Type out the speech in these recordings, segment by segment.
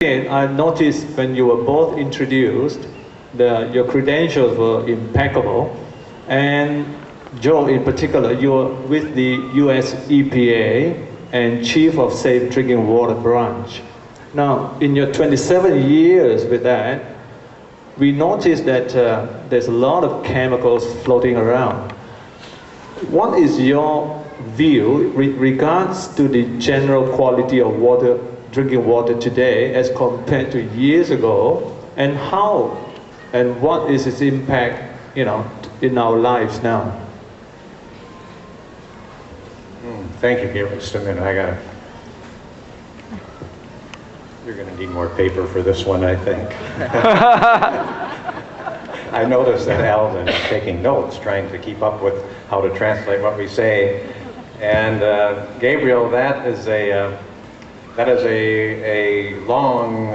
I noticed when you were both introduced, your credentials were impeccable. And Joe, in particular, you're with the US EPA and Chief of Safe Drinking Water Branch. Now, in your 27 years with that, we noticed that there's a lot of chemicals floating around. What is your view with regards to the general quality of water, drinking water today as compared to years ago, and how and what is its impact, in our lives now? Thank you, Gabriel. Just a minute, you're going to need more paper for this one, I think. I noticed that Alvin is taking notes, trying to keep up with how to translate what we say. And Gabriel, that is a long,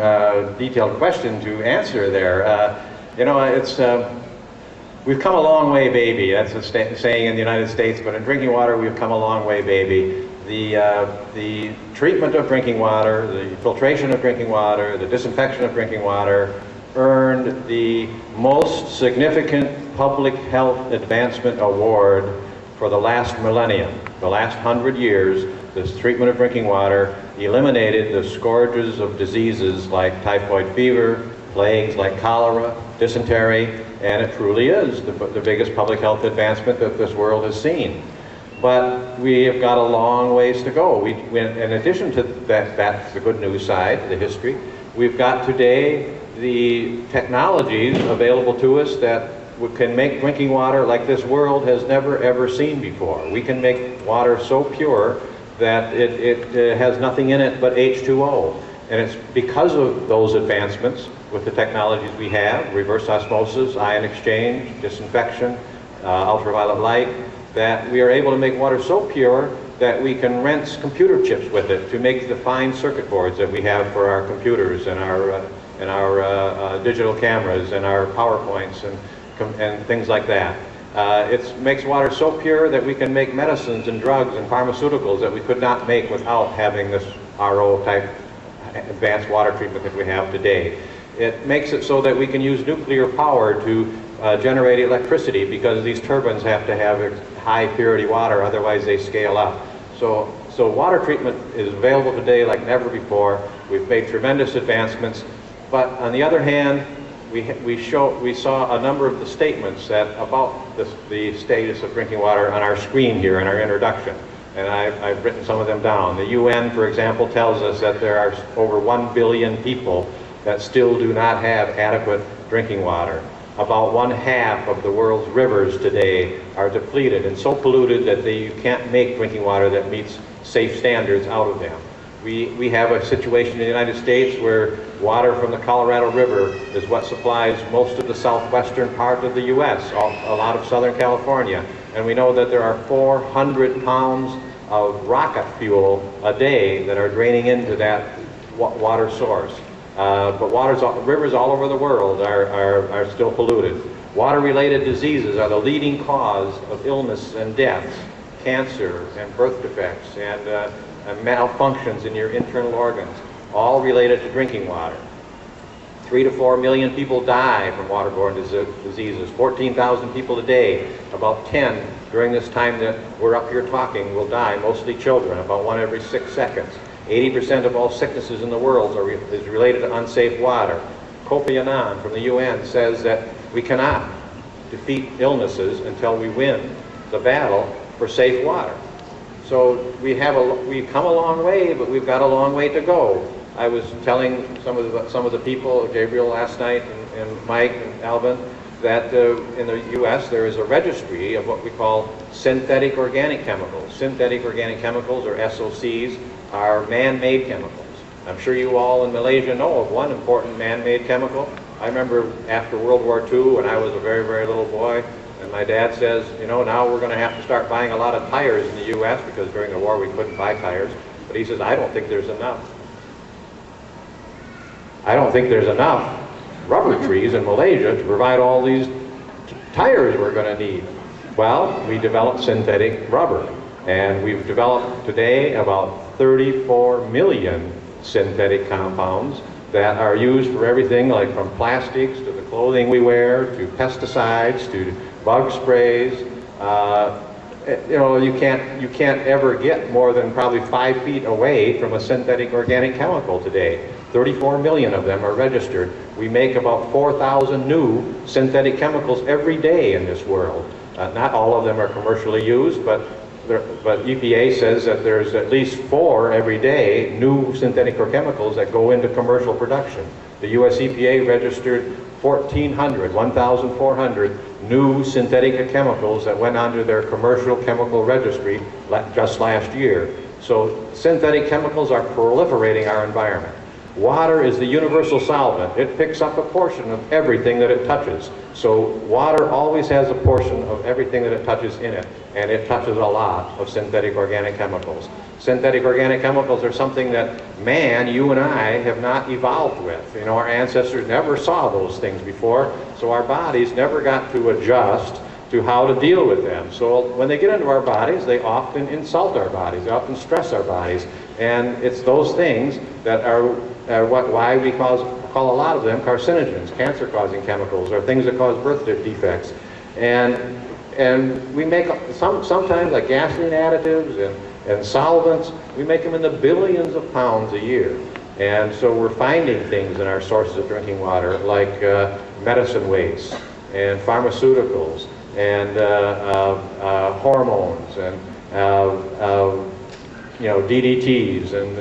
detailed question to answer there. We've come a long way, baby. That's a saying in the United States, but in drinking water, we've come a long way, baby. The treatment of drinking water, the filtration of drinking water, the disinfection of drinking water earned the most significant public health advancement award for the last millennium. The last 100 years, this treatment of drinking water eliminated the scourges of diseases like typhoid fever, plagues like cholera, dysentery, and it truly is the biggest public health advancement that this world has seen. But we have got a long ways to go. In addition to that's the good news side, the history, we've got today the technologies available to us that can make drinking water like this world has never ever seen before. We can make water so pure that it has nothing in it but H2O. And it's because of those advancements with the technologies we have, reverse osmosis, ion exchange, disinfection, ultraviolet light, that we are able to make water so pure that we can rinse computer chips with it to make the fine circuit boards that we have for our computers and our digital cameras and our PowerPoints and things like that. It makes water so pure that we can make medicines and drugs and pharmaceuticals that we could not make without having this RO-type advanced water treatment that we have today. It makes it so that we can use nuclear power to generate electricity because these turbines have to have high purity water, otherwise they scale up. So water treatment is available today like never before. We've made tremendous advancements, but on the other hand, we saw a number of the statements about the status of drinking water on our screen here in our introduction. And I've written some of them down. The UN, for example, tells us that there are over 1 billion people that still do not have adequate drinking water. About 1/2 of the world's rivers today are depleted and so polluted that you can't make drinking water that meets safe standards out of them. We have a situation in the United States where water from the Colorado River is what supplies most of the southwestern part of the US, a lot of Southern California. And we know that there are 400 pounds of rocket fuel a day that are draining into that water source. But rivers all over the world are still polluted. Water-related diseases are the leading cause of illness and deaths, cancer and birth defects and malfunctions in your internal organs, all related to drinking water. 3 to 4 million people die from waterborne diseases, 14,000 people a day. About 10 during this time that we're up here talking will die, mostly children, about 1 every 6 seconds. 80% of all sicknesses in the world is related to unsafe water. Kofi Annan from the UN says that we cannot defeat illnesses until we win the battle for safe water. So we've come a long way, but we've got a long way to go. I was telling some of the people, Gabriel last night, and Mike and Alvin, that in the U.S. there is a registry of what we call synthetic organic chemicals. Synthetic organic chemicals, or SOCs, are man-made chemicals. I'm sure you all in Malaysia know of one important man-made chemical. I remember after World War II, when I was a very, very little boy, and my dad says, now we're going to have to start buying a lot of tires in the U.S. because during the war we couldn't buy tires. But he says, I don't think there's enough. I don't think there's enough rubber trees in Malaysia to provide all these tires we're going to need. Well, we developed synthetic rubber, and we've developed today about 34 million synthetic compounds that are used for everything like from plastics to the clothing we wear to pesticides to bug sprays. You know, you can't ever get more than probably 5 feet away from a synthetic organic chemical today. 34 million of them are registered. We make about 4,000 new synthetic chemicals every day in this world. Not all of them are commercially used, but EPA says that there's at least 4 every day new synthetic chemicals that go into commercial production. The US EPA registered 1,400 new synthetic chemicals that went onto their commercial chemical registry just last year. So synthetic chemicals are proliferating our environment. Water is the universal solvent. It picks up a portion of everything that it touches. So water always has a portion of everything that it touches in it, and it touches a lot of synthetic organic chemicals. Synthetic organic chemicals are something that man, you and I, have not evolved with. You know, our ancestors never saw those things before, so our bodies never got to adjust to how to deal with them. So when they get into our bodies, they often insult our bodies, they often stress our bodies, and it's those things that are why we call a lot of them carcinogens, cancer-causing chemicals, or things that cause birth defects. And we make sometimes like gasoline additives and solvents, we make them in the billions of pounds a year. And so we're finding things in our sources of drinking water like medicine waste and pharmaceuticals and hormones and you know, DDTs and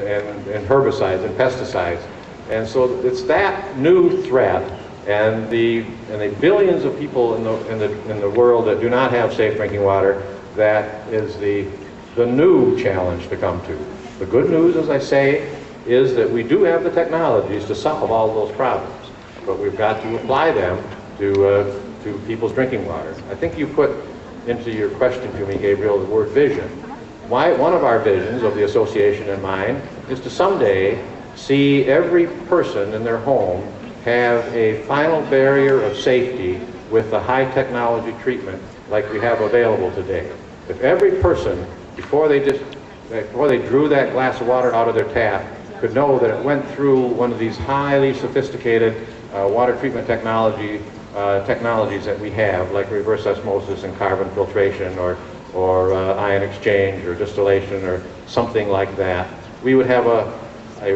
herbicides and pesticides. And so it's that new threat, and the billions of people in the world that do not have safe drinking water, that is the new challenge to come to. The good news, as I say, is that we do have the technologies to solve all those problems, but we've got to apply them to people's drinking water. I think you put into your question to me, Gabriel, the word vision. One of our visions of the association in mind is to someday see every person in their home have a final barrier of safety with the high technology treatment like we have available today. If every person, before they drew that glass of water out of their tap, could know that it went through one of these highly sophisticated water treatment technologies that we have, like reverse osmosis and carbon filtration or ion exchange or distillation or something like that, we would have a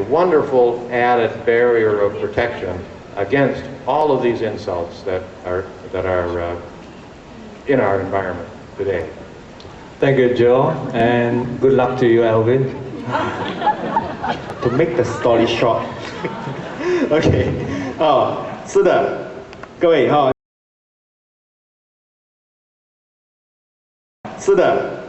wonderful added barrier of protection against all of these insults that are in our environment today. Thank you, Joe, and good luck to you, Elvin. To make the story short, OK， 是的，各位是的。